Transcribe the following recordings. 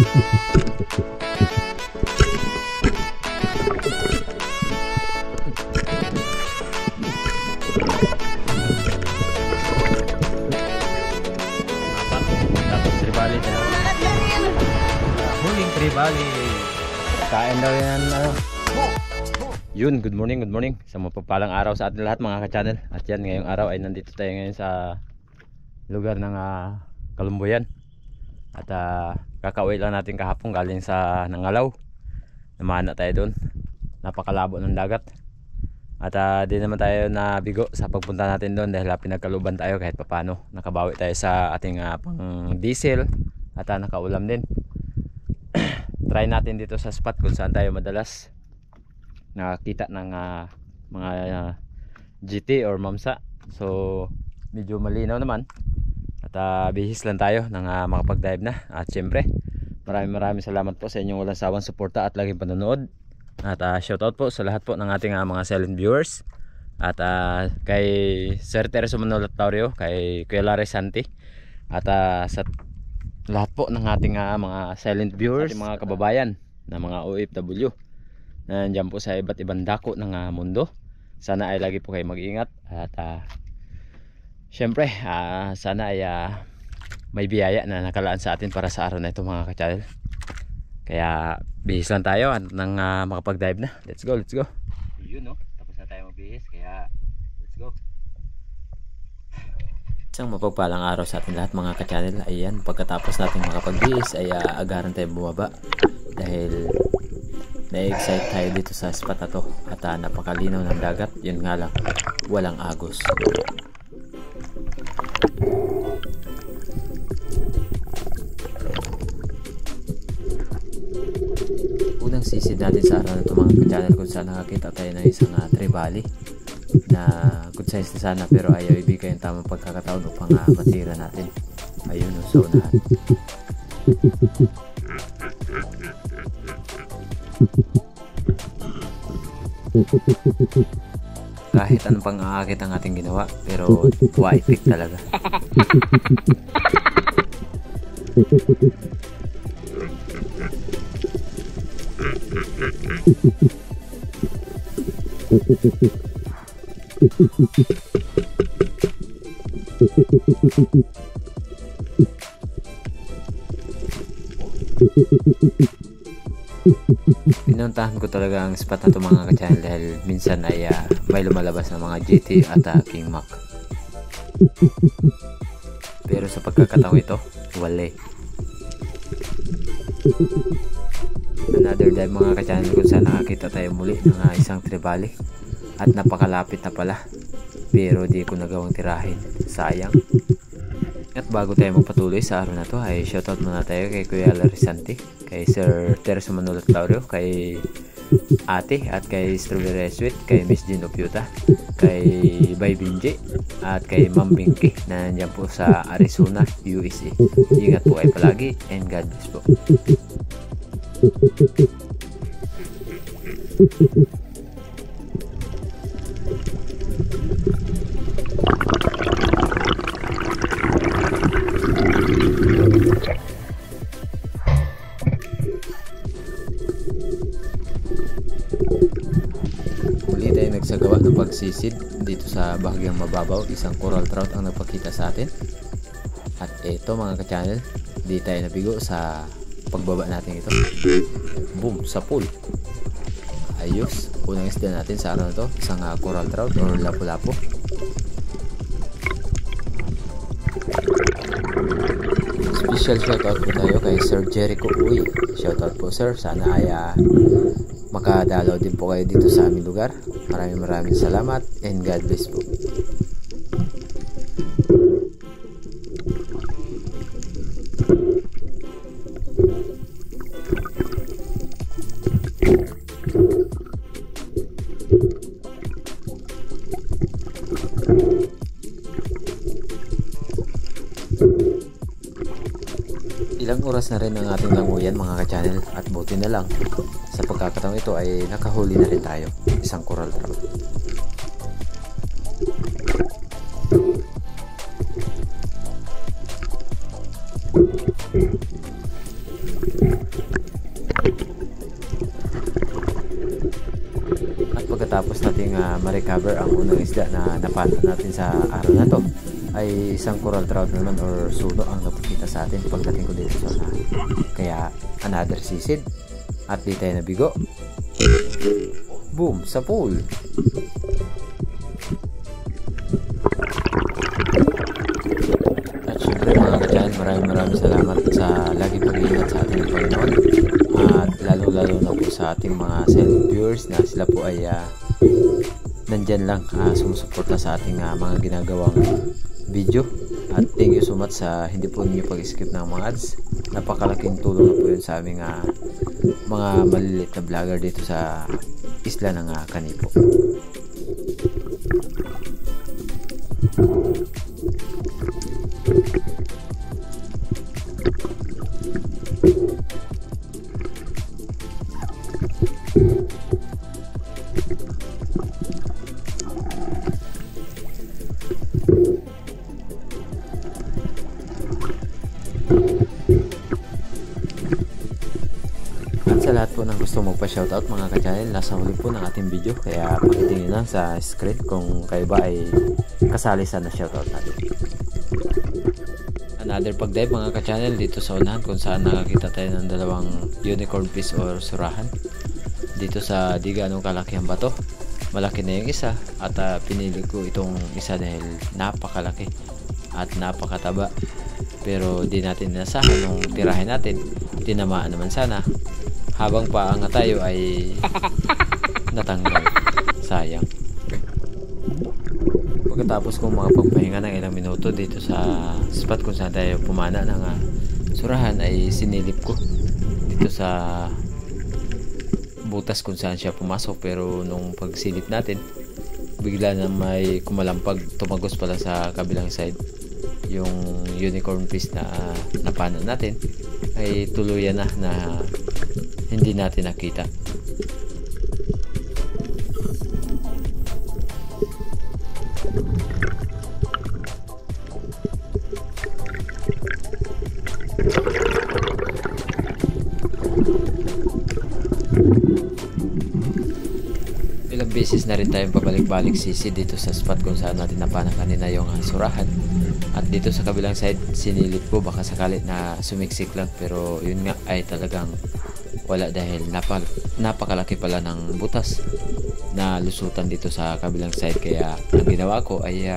Tapos tribali na. Huling tribali. Kain daw yan ano. Yun, good morning sa mapagpalang araw sa atin lahat mga ka-channel. At yan, ngayong araw ay nandito tayo ngayon sa lugar ng Kalumbuyan. At kakauwi lang natin kahapon galing sa Nangalaw. Namana tayo doon. Napakalabo ng dagat. At di naman tayo nabigo sa pagpunta natin doon dahil pinagkaluban tayo kahit papano. Nakabawi tayo sa ating pang diesel at nakaulam din. Try natin dito sa spot kung saan tayo madalas nakakita ng mga GT or mamsa. So medyo malinaw naman at bihis lang tayo ng makapag-dive na. At syempre maraming salamat po sa inyong walang sawang suporta at laging panonood. At shoutout po sa lahat po ng ating mga silent viewers. At kay Sir Teresa Manolatorio, kay Kuya Larry Santi, at sa lahat po ng ating mga silent viewers, ating mga kababayan na mga OFW na nandiyan po sa iba't ibang dako ng mundo. Sana ay lagi po kayo mag-ingat. At syempre sana ay may biyaya na nakalaan sa atin para sa araw na ito mga ka-channel. Kaya bihis lang tayo at nang makapag-dive na. Let's go. Yun no, tapos na tayo magbihis kaya let's go. Isang mapagpalang araw sa atin lahat mga ka-channel. Ayan, pagkatapos natin makapag-bihis ay agaran tayo bumaba dahil na-excite tayo dito sa spot na to. At napakalinaw ng dagat. Yun nga lang, walang agos. Unang sisid natin sa araw na ito mga ka-channel kung saan nakakita tayo ng isang tribali na good size na sana pero ayaw ibigay yung tamang pagkakataon upang matira natin. Ayun o, so unahan. Kahit anong pang aakit ang ating ginawa pero waitik talaga. Pinuntahan ko talaga ang spot na ito mga ka-channel dahil minsan ay may lumalabas na mga GT at King Mac. Pero sa pagkakataon ito, wala. Another dive mga ka-channel kung saan nakakita tayo muli ng isang tribali at napakalapit na pala pero di ko nagawang tirahin, sayang. At bago tayo magpatuloy sa araw na to ay shoutout muna tayo kay Kuya Larry Santi, kay Sir Teresa Manolatorio, kay Ate at kay Strawberry Sweet, kay Miss Jean Opiuta, kay Bay Binji at kay Ma'am Binky na nandiyan po sa Arizona, USA. Ingat po kayo palagi and God bless po. Muli tayo nagsagawa ng pagsisid dito sa bahagyang mababaw. Isang coral trout ang nagpakita sa atin. At ito mga ka-channel, di tayo nabigo sa pagbaba natin ito. Boom, sa pool. Ayos, unang isda natin sa araw na to, isang coral trout or lapu-lapu. Special shoutout po tayo kay Sir Jericho Uy. Shoutout po sir, sana ay makadalaw din po kayo dito sa aming lugar. Maraming salamat and God bless po. Ilang oras na rin ang ating languyan mga ka-channel at buti na lang sa pagkakataong ito ay nakahuli na rin tayo, isang coral trout. pagkatapos nating ma-recover ang unang isda na napana natin sa araw na to, ay isang coral trout naman or suno ang napakita sa atin pagdating ko dito sa unahan. Kaya another sisid at di tayo nabigo. Boom! Sa pool! At syempre mga kadyan, maraming salamat sa laging pag-iingat sa ating Panginoon. At lalo na po sa ating mga silent viewers na sila po ay nandyan lang sumusuporta sa ating mga ginagawang video. At thank you so much sa hindi po ninyo pag-skip ng mga ads. Napakalaking tulong na po yun sa aming mga maliliit na vlogger dito sa isla ng Kanipo. At sa lahat po ng gusto magpa-shoutout mga ka-channel, nasa huli po ng ating video, kaya pakitingin lang sa screen kung kayo ba ay kasali sa na-shoutout natin. Another pag-dive mga ka-channel dito sa unahan kung saan nakakita tayo ng dalawang unicorn fish or surahan. Dito sa di ganong kalaki ang bato, malaki na yung isa at pinili ko itong isa dahil napakalaki at napakataba. Pero di natin nasahan nung tirahin natin, tinamaan naman sana. Habang paangat tayo ay natanggal. Sayang. Pagkatapos kong makapagpahinga ng ilang minuto dito sa spot kung saan tayo pumana ng surahan, ay sinilip ko dito sa butas kung saan siya pumasok. Pero nung pagsilip natin, bigla na may kumalampag, tumagos pala sa kabilang side yung unicorn fish na napana natin, ay tuluyan na hindi natin nakita. Ilang beses na rin tayong pabalik-balik sisi dito sa spot kung saan natin napana kanina yung surahan. At dito sa kabilang side, sinilip ko baka sakali na sumiksik lang, pero yun nga ay talagang wala dahil napakalaki pala ng butas na lusutan dito sa kabilang side. Kaya ang ginawa ko ay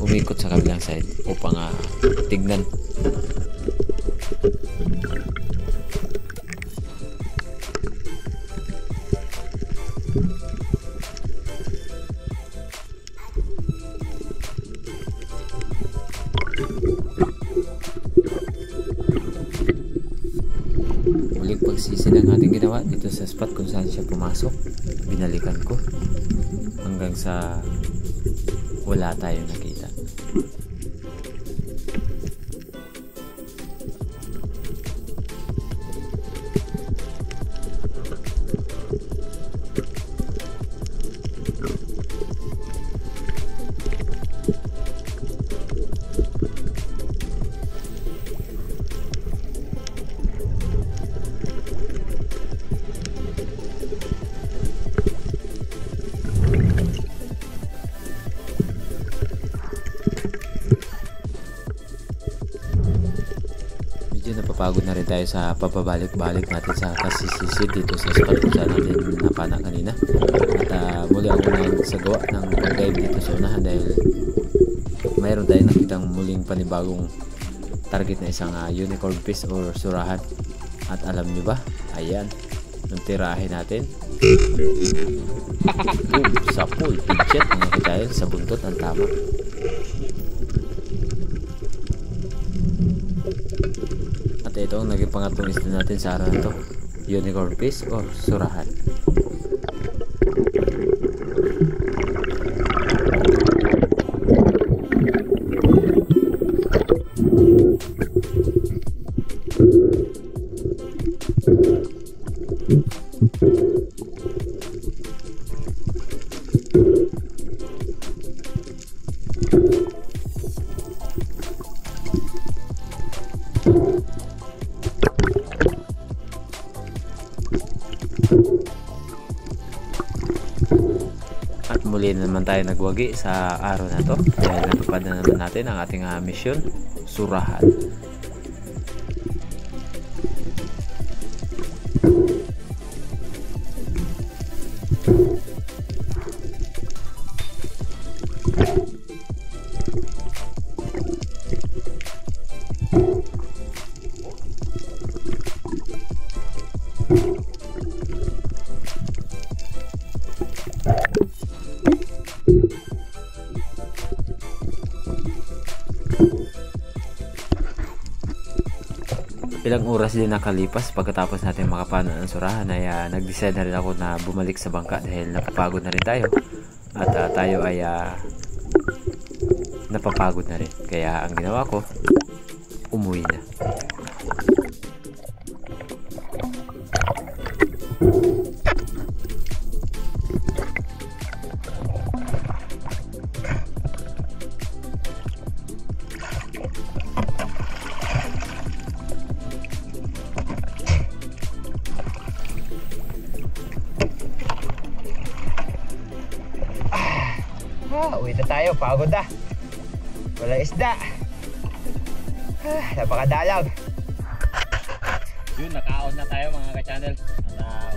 umikot sa kabilang side upang tignan. Muling pagsisi ng ating ginawa dito sa spot kung saan siya pumasok. Binalikan ko hanggang sa wala tayong nakita. Napapagod na rin tayo sa pababalik-balik natin sa kasisisid dito sa spot kung saan natin napana kanina. At muli ako nagsagawa ng pag-dive dito sa unahan dahil mayroon tayong nakitang muling panibagong target na isang unicorn fish or surahan. At alam nyo ba, ayan, nung tirahin natin, boom, sa pool, pidget, mga kachayel, sa buntot ang tama. At ito ang naging pangatlong isda natin sa araw na ito, unicorn fish or surahan. At muli na naman tayo nagwagi sa araw na to dahil natupad na naman natin ang ating misyon, surahan. Ilang oras din nakalipas pagkatapos natin makapano ng surahan ay nag-decide na rin ako na bumalik sa bangka dahil napapagod na rin tayo at tayo ay napapagod na rin, kaya ang ginawa ko, umuwi na. Uwi na tayo, pagod na. Wala isda. Napakadalag. Yun, nakaon na tayo mga ka-channel.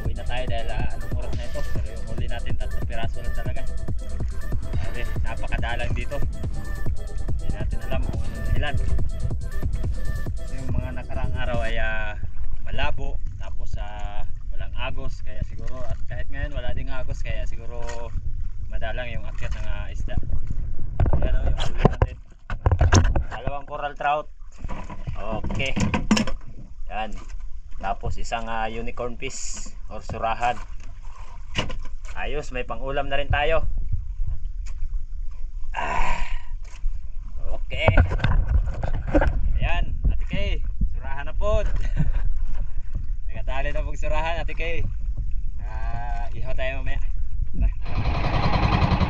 Uwi na tayo dahil anong oras na ito. Pero yung huli natin, 3 piraso lang talaga. Kasi napakadalang dito. Hindi natin alam kung anong ilan. Yung mga nakaraang araw ay malabo. Tapos walang agos. Kaya siguro, at kahit ngayon wala ding agos. Kaya siguro madalang yung akyat ng isda. Ayan o, yung huli natin. 2 coral trout. Okay. Yan. Tapos isang unicorn fish or surahan. Ayos, may pang-ulam na rin tayo. Okay. Ayan, Ate Kay, surahan na po. Nagadali na pong surahan, Ate Kay. Ihaw tayo mamaya.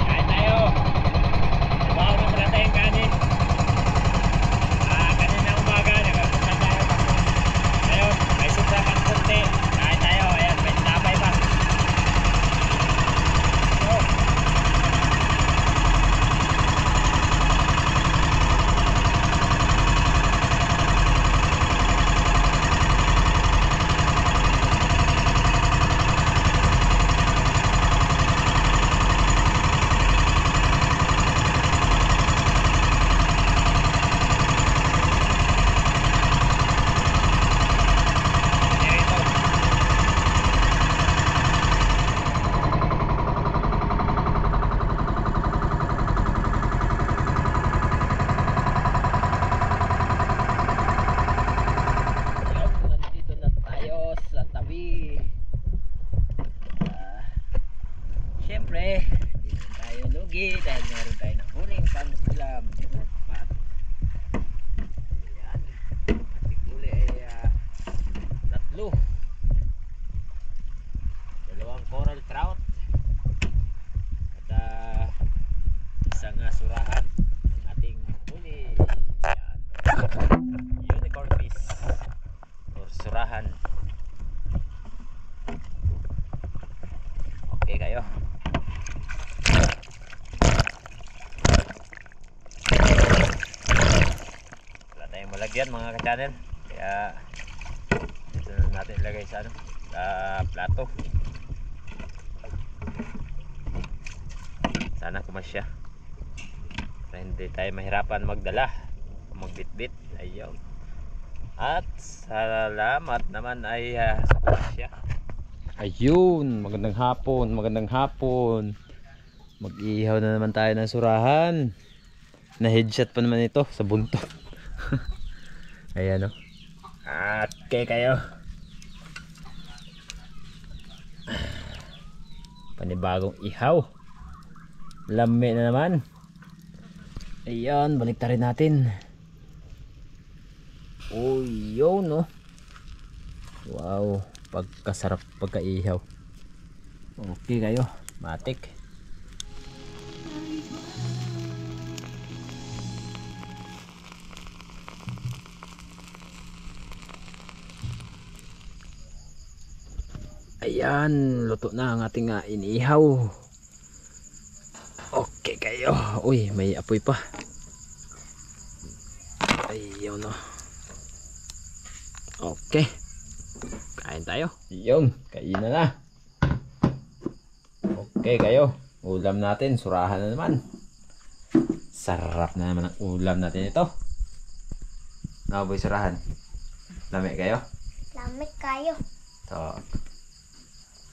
Kain tayo. Bawa mo pala tayong kanin. Kanina umaga nagkapunta tayo. Ngayon may sobra kang kunti. Kain tayo. Ayan, may tinapay pa. Siyempre, hindi na tayo lugi dahil meron tayo ng huling pang-ulam. Ayan, ating huli ay 3. 2 coral trout at isang surahan ang ating huli. Ayan, unicorn fish or surahan. Okay kayo. Malagyan mga ka-channel, kaya ito na natin ilagay sa plato. Sana kumasya para hindi tayo mahirapan magdala, magbitbit. Ayun, at salamat naman ay sa kumasya. Ayun, magandang hapon. Mag-ihaw na naman tayo ng surahan. Na headshot pa naman ito sa buntot. Ayan o. Okay kayo. Panibagong ihaw. Lami na naman. Ayan, balik rin natin. Oh, yun no. Wow, pagkasarap pagka-ihaw. Okay kayo, matik. Ayan, luto na ang ating inihaw. kayo. Uy, may apoy pa. Ayun o. Okay. Kain tayo. Yun, kainan na. Okay kayo. Ulam natin, surahan na naman. Sarap na naman ang ulam natin ito. Naboy surahan. Lami kayo? Lamig kayo. So,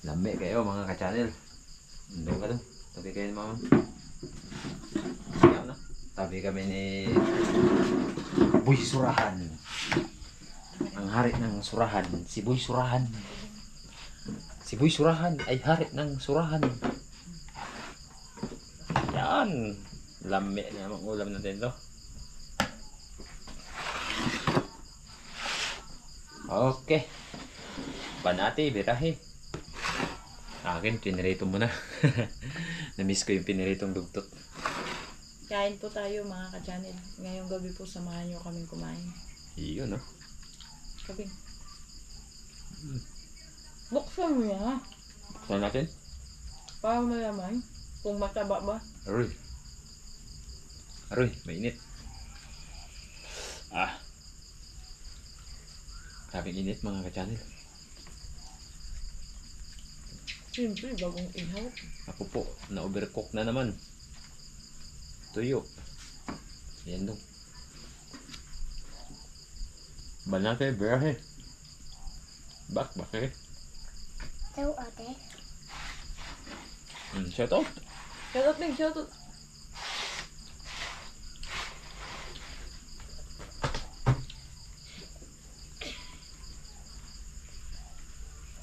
lami kayo mga ka-channel. Doon ka doon. Tabi kayo ni mama. Yan na. Tabi kami ni Boy Surahan. Ang hari ng surahan. Si Boy Surahan. Si Boy Surahan ay hari ng surahan. Yan. Lami na ang ulam natin to. Okay. Panati, birahe. Akin, pinirito mo na. Namiss ko yung piniritong dugtot. Kain po tayo mga ka-channel. Ngayong gabi po samahan nyo kaming kumain. Iyon, no? Kabing. Buksan mo yan ha. Buksan natin. Para malaman kung mataba ba. Aroy. Aroy, mainit. Ah. Grabing init mga ka-channel. Siyempre, bagong ihaw. Ako po, na-overcook na naman. Tuyo. Yan dong. Banate, berahe. Bakit? Daw ate. Shout out. Shoutout Bing, shoutout.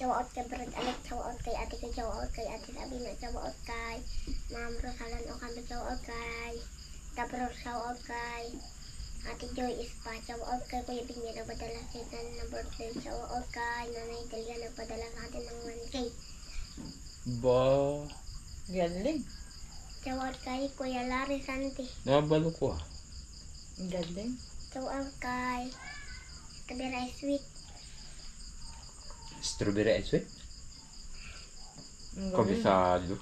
Jawaot kay Brad Alex, jawaot kay ate kay jawaot kay ate Sabina, jawaot kay Ma'am Rosalan o kami jawaot kay Gabriel, jawaot kay Ate Joy Ispa, jawaot kay Kuya Bing na nagpadala sa atin ng birthday, jawaot kay Nanay Delia nagpadala sa atin ng 1K. Ba, Galing. Jawaot kay Kuya Larry Santi, nabalo ko ah. Galing. jawaot kay Tabiray Sweet, Strawberry ice cream? Ang galing. Kabisado.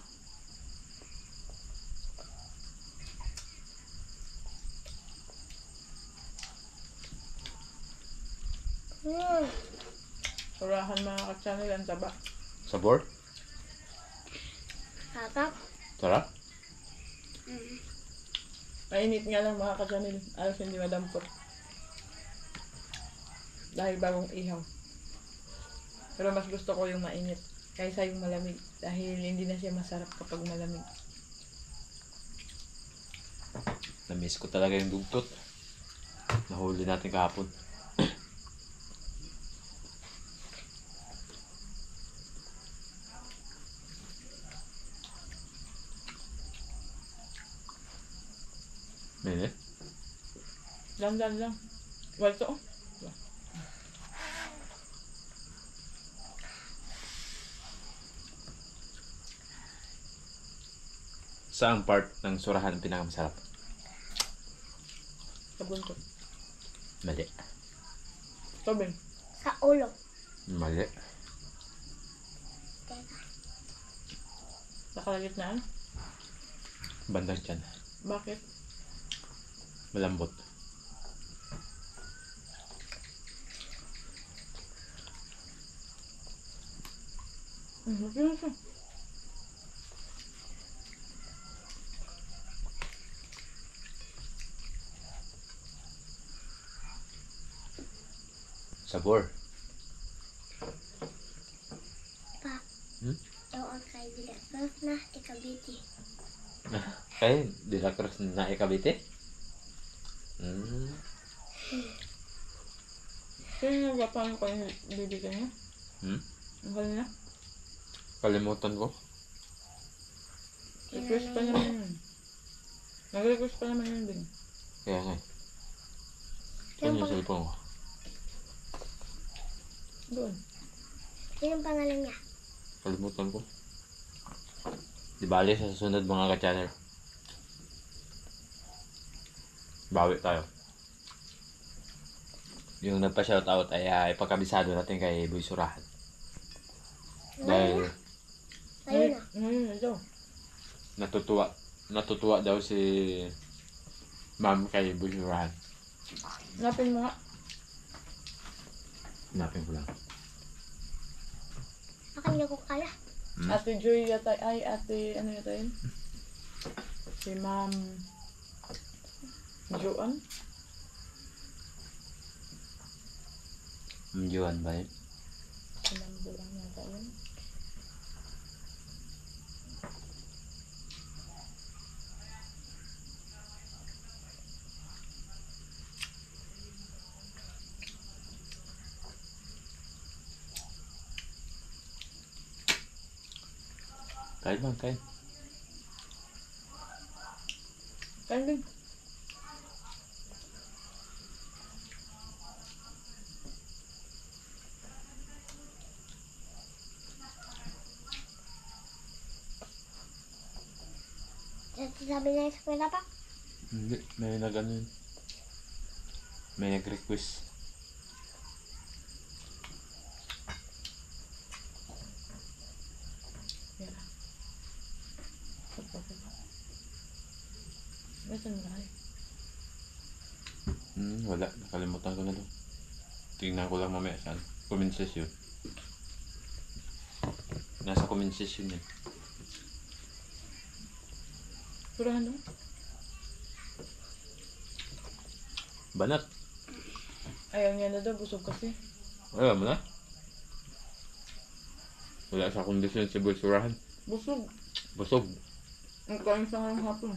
Surahan mga ka-channel ang taba. Sabor? sarap. Sarap? Mainit nga lang mga ka-channel. Alas hindi madampot. Dahil bagong ihaw. Pero mas gusto ko yung mainit kaysa yung malamig. Dahil hindi na siya masarap kapag malamig. Namiss ko talaga yung dugtot. Nahuli natin kahapon. Mainit? Lang. Walto. Saang part ng surahan ang pinakamasarap? Sa buntot. Mali. Tobing. Sa ulo. Mali. Teka. Nakalagitnaan. Bandang tiyan. Bakit? Malambot. Bakit? Sabor. Pa. Jawaot kay Dilatos na ikabiti. Ay, di la cross na ikabite? Sino nagpapano ko yung bibigyan niya? Ang kanina? Kalimutan ko. Request pa naman yun. Nag-request pa naman yun din. Kaya nga. Saan yung cellphone ko? Doon. Sinong pangalan niya? Kalimutan ko. Di bali sa susunod mga ka-channel. Bawi tayo. Yung nagpa-shoutout ay ipagkabisado natin kay Boy Surahan. Dahil Ayun na. Ngayon ito. natutuwa natutuwa daw si ma'am kay Busurahan. Napin mo nga. Hanapin ko lang. Akan niyo ko kala. Ate Joy yata, ay ate, ano yata yun? Si Ma'am Joan? Mjuan ba yun? Si Ma'am Joan yata yun. Kain bang, kain. Kain din. Sabi na yung eskwela pa. Hindi, may nag-ano yun. May nag-request. Yan. Nasaan mo na kayo? Wala, nakalimutan ko na to. Tingnan ko lang mamaya saan. Comment section. Nasa comment section yun. Surahan mo? Banat. Ayaw niya na daw, busog kasi. Wala mo na? Wala sa kondisyon si Busurahan. Busog. Busog. Ang kain sa ngayong hapon.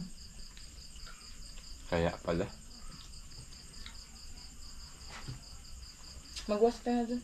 Kaya pala. Magwas ka na dun.